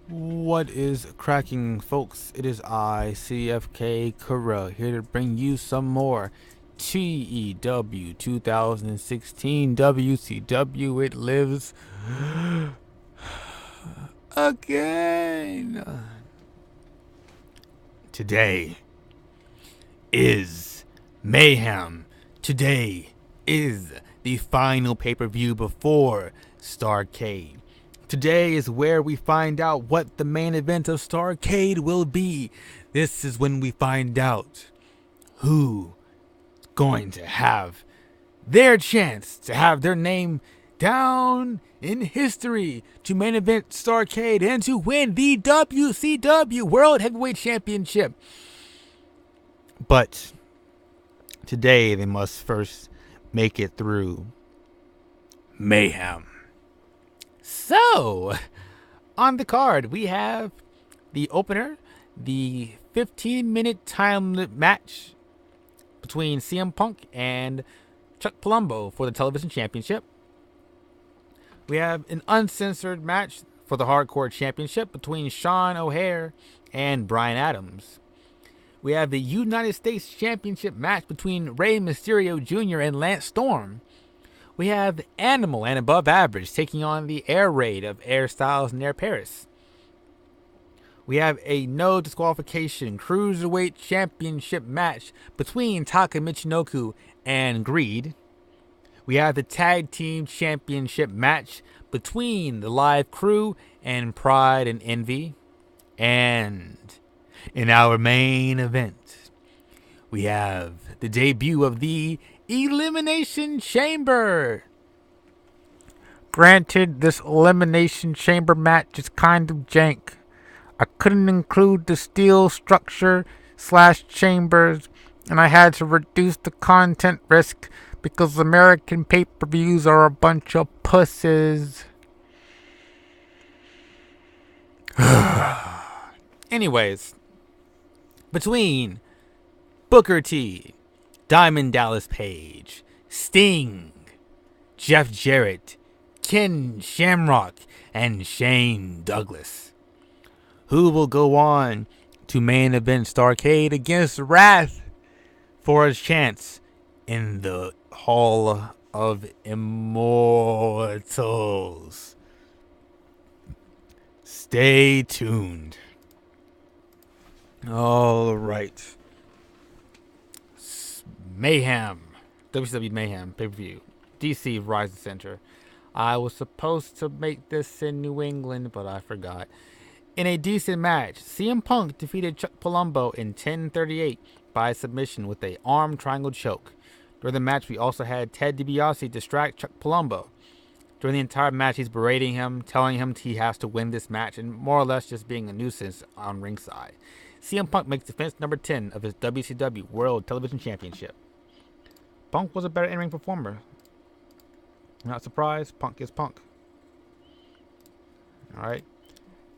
What is cracking, folks? It is I, CFK Kura, here to bring you some more TEW 2016 WCW. It lives again. Today is Mayhem. Today is the final pay-per-view before Starrcade. Today is where we find out what the main event of Starrcade will be. This is when we find out who's going to have their chance to have their name down in history to main event Starrcade and to win the WCW World Heavyweight Championship. But today they must first make it through Mayhem. So, on the card, we have the opener, the 15-minute time limit match between CM Punk and Chuck Palumbo for the television championship. We have an uncensored match for the hardcore championship between Sean O'Haire and Bryan Adams. We have the United States Championship match between Rey Mysterio Jr. and Lance Storm. We have Animal and Above Average taking on the Air Raid of Air Styles and Air Paris. We have a no disqualification Cruiserweight Championship match between Taka Michinoku and Greed. We have the Tag Team Championship match between the Live Crew and Pride and Envy. And in our main event, we have the debut of the Elimination Chamber. Granted, this Elimination Chamber match is kind of jank. I couldn't include the steel structure / chambers, and I had to reduce the content risk because American pay-per-views are a bunch of pussies. Anyways, between Booker T, Diamond Dallas Page, Sting, Jeff Jarrett, Ken Shamrock, and Shane Douglas, who will go on to main event Starrcade against Wrath for a chance in the Hall of Immortals. Stay tuned. All right. Mayhem. WCW Mayhem pay-per-view. DC Verizon Center. I was supposed to make this in New England, but I forgot. In a decent match, CM Punk defeated Chuck Palumbo in 10:38 by submission with a arm triangle choke. During the match, we also had Ted DiBiase distract Chuck Palumbo. During the entire match, he's berating him, telling him he has to win this match, and more or less just being a nuisance on ringside. CM Punk makes defense number 10 of his WCW World Television Championship. Punk was a better in-ring performer. Not surprised, Punk is Punk. Alright.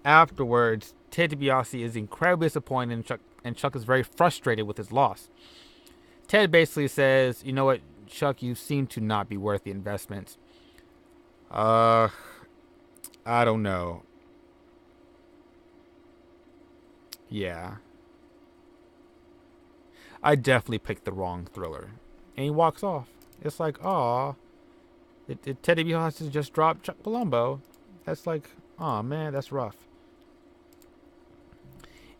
Afterwards, Ted DiBiase is incredibly disappointed and Chuck is very frustrated with his loss. Ted basically says, you know what, Chuck, you seem to not be worth the investment. I don't know. Yeah. I definitely picked the wrong Thriller. And he walks off. It's like, aw. Ted DiBiase just dropped Chuck Palumbo. That's like, aw, man, that's rough.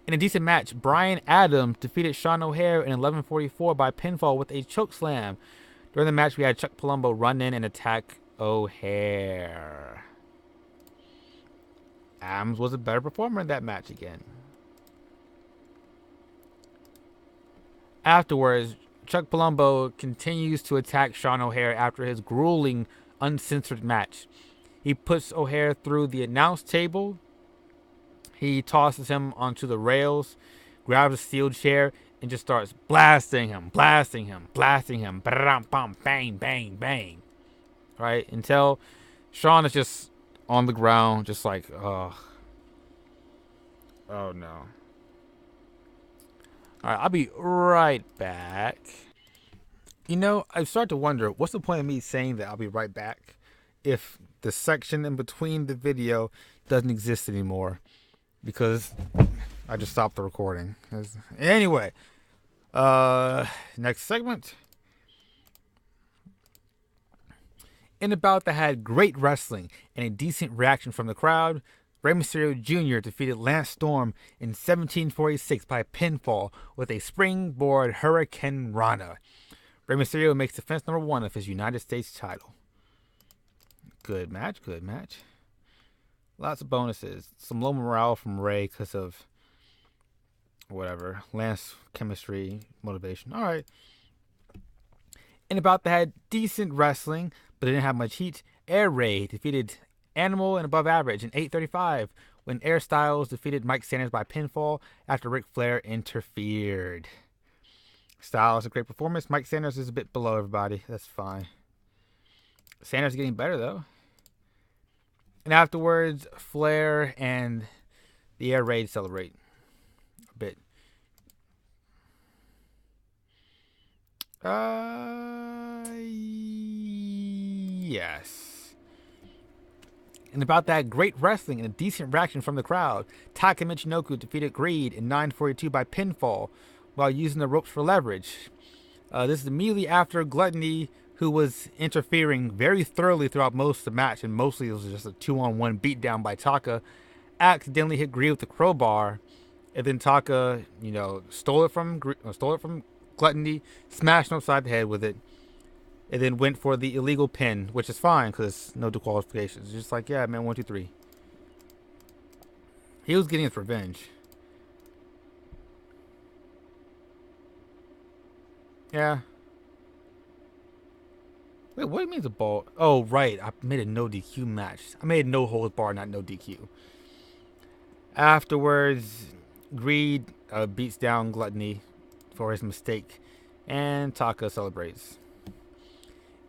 In a decent match, Bryan Adams defeated Sean O'Haire in 11:44 by pinfall with a chokeslam. During the match, we had Chuck Palumbo run in and attack O'Haire. Adams was a better performer in that match again. Afterwards, Chuck Palumbo continues to attack Sean O'Haire after his grueling, uncensored match. He puts O'Haire through the announce table. He tosses him onto the rails, grabs a steel chair, and just starts blasting him. Bang, bang, bang. Right? Until Sean is just on the ground, just like, oh no. Alright, I'll be right back. You know, I start to wonder, what's the point of me saying that I'll be right back if the section in between the video doesn't exist anymore? because I just stopped the recording. Anyway, next segment. In a bout that had great wrestling and a decent reaction from the crowd, Rey Mysterio Jr. defeated Lance Storm in 1746 by pinfall with a springboard Hurricane Rana. Rey Mysterio makes defense number 1 of his United States title. Good match, good match. Lots of bonuses. Some low morale from Rey because of whatever. Lance chemistry, motivation. All right. In about that had decent wrestling, but didn't have much heat. Air Ray defeated Animal and Above Average in 8:35 when Air Styles defeated Mike Sanders by pinfall after Ric Flair interfered. Styles a great performance. Mike Sanders is a bit below everybody. That's fine. Sanders is getting better though. And afterwards, Flair and the Air Raid celebrate a bit. Yes. And about that great wrestling and a decent reaction from the crowd, Taka Michinoku defeated Greed in 9:42 by pinfall while using the ropes for leverage. This is immediately after Gluttony, who was interfering very thoroughly throughout most of the match, and mostly it was just a 2-on-1 beatdown by Taka, accidentally hit Greed with the crowbar, and then Taka, stole it from Gluttony, smashed him upside the head with it, and then went for the illegal pin, which is fine because no disqualifications. Just like, yeah, man, 1, 2, 3. He was getting his revenge. Yeah. Wait, what do you mean the ball? Oh, right. I made a no DQ match. I made no holds bar, not no DQ. Afterwards, Greed beats down Gluttony for his mistake, and Taka celebrates.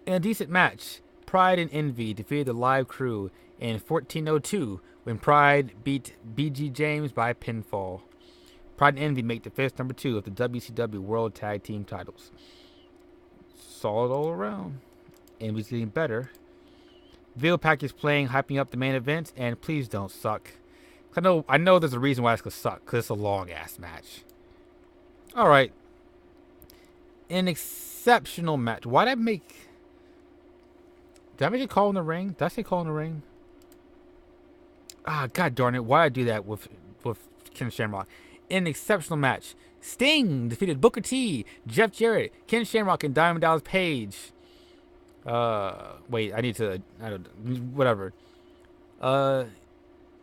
In a decent match, Pride and Envy defeated the Live Crew in 14:02 when Pride beat BG James by pinfall. Pride and Envy make defense number 2 of the WCW World Tag Team titles. Solid all around. Envy's getting better. Video package playing, hyping up the main event, and please don't suck. I know there's a reason why it's gonna suck, because it's a long ass match. Alright. An exceptional match. Did I make a call in the ring? Did I say call in the ring? God darn it. Why did I do that with Ken Shamrock? In an exceptional match, Sting defeated Booker T, Jeff Jarrett, Ken Shamrock, and Diamond Dallas Page. Whatever.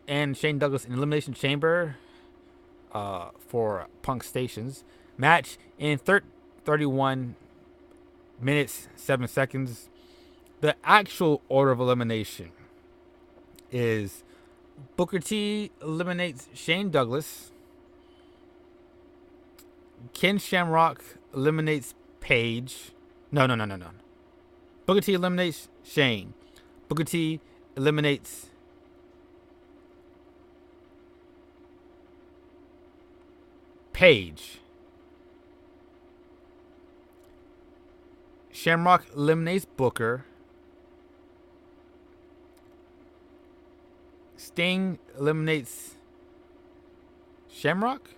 And Shane Douglas in Elimination Chamber for Punk Stations. Match in 31 minutes, 7 seconds. The actual order of elimination is Booker T eliminates Shane Douglas. Ken Shamrock eliminates Page. No. Booker T eliminates Shane. Booker T eliminates Page. Shamrock eliminates Booker. Sting eliminates Shamrock.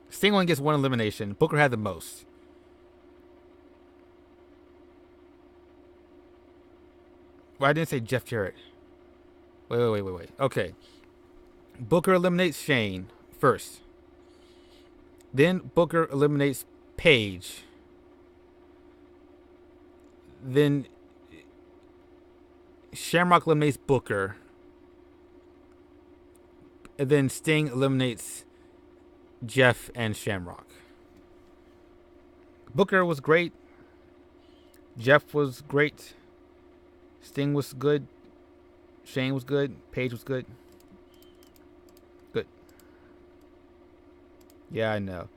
Sting only gets 1 elimination. Booker had the most. Well, I didn't say Jeff Jarrett. Wait. Okay. Booker eliminates Shane first. Then Booker eliminates Page. Then Shamrock eliminates Booker. And then Sting eliminates Jeff and Shamrock. Booker was great. Jeff was great. Sting was good. Shane was good. Page was good. Good. Yeah, I know.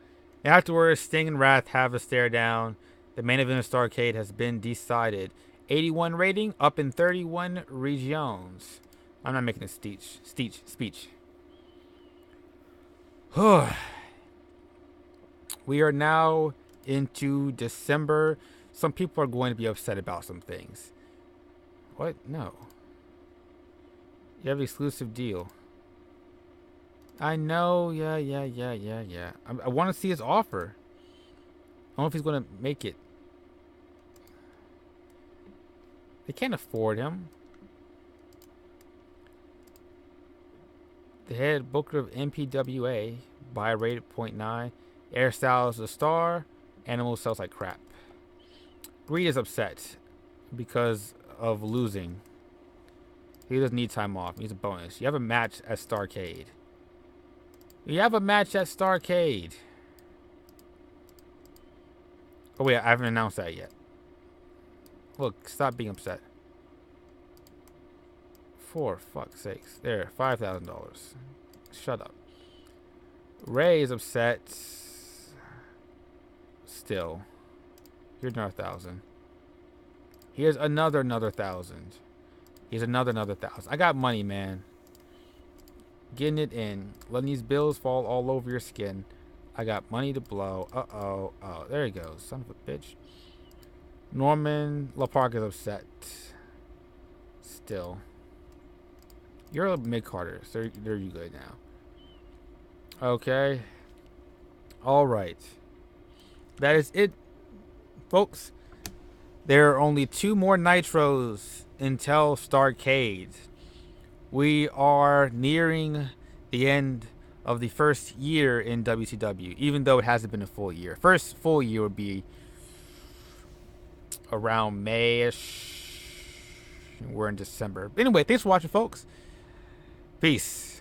Afterwards, Sting and Wrath have a stare down. The main event of Starrcade has been decided. 81 rating, up in 31 regions. I'm not making a speech. We are now into December. Some people are going to be upset about some things. What? No. You have an exclusive deal. I know. Yeah. I want to see his offer. I don't know if he's going to make it. They can't afford him. The head booker of MPWA, buy rate at 0.9. Hairstyles a star. Animal sells like crap. Greed is upset because of losing. He doesn't need time off. He needs a bonus. You have a match at Starcade. You have a match at Starcade. Oh wait, I haven't announced that yet. Look, stop being upset. For fuck's sakes. There, $5,000. Shut up. Ray is upset. Still. Here's another 1,000. Here's another 1,000. Here's another 1,000. I got money, man. Getting it in. Letting these bills fall all over your skin. I got money to blow. Uh-oh. Oh, there he goes. Son of a bitch. Norman LaPark is upset. Still. You're a mid-carder. So there you go now. Okay. All right. That is it, folks. There are only 2 more Nitros until Starcade. We are nearing the end of the first year in WCW, even though it hasn't been a full year. First full year would be around May-ish. We're in December. Anyway, thanks for watching, folks. Peace.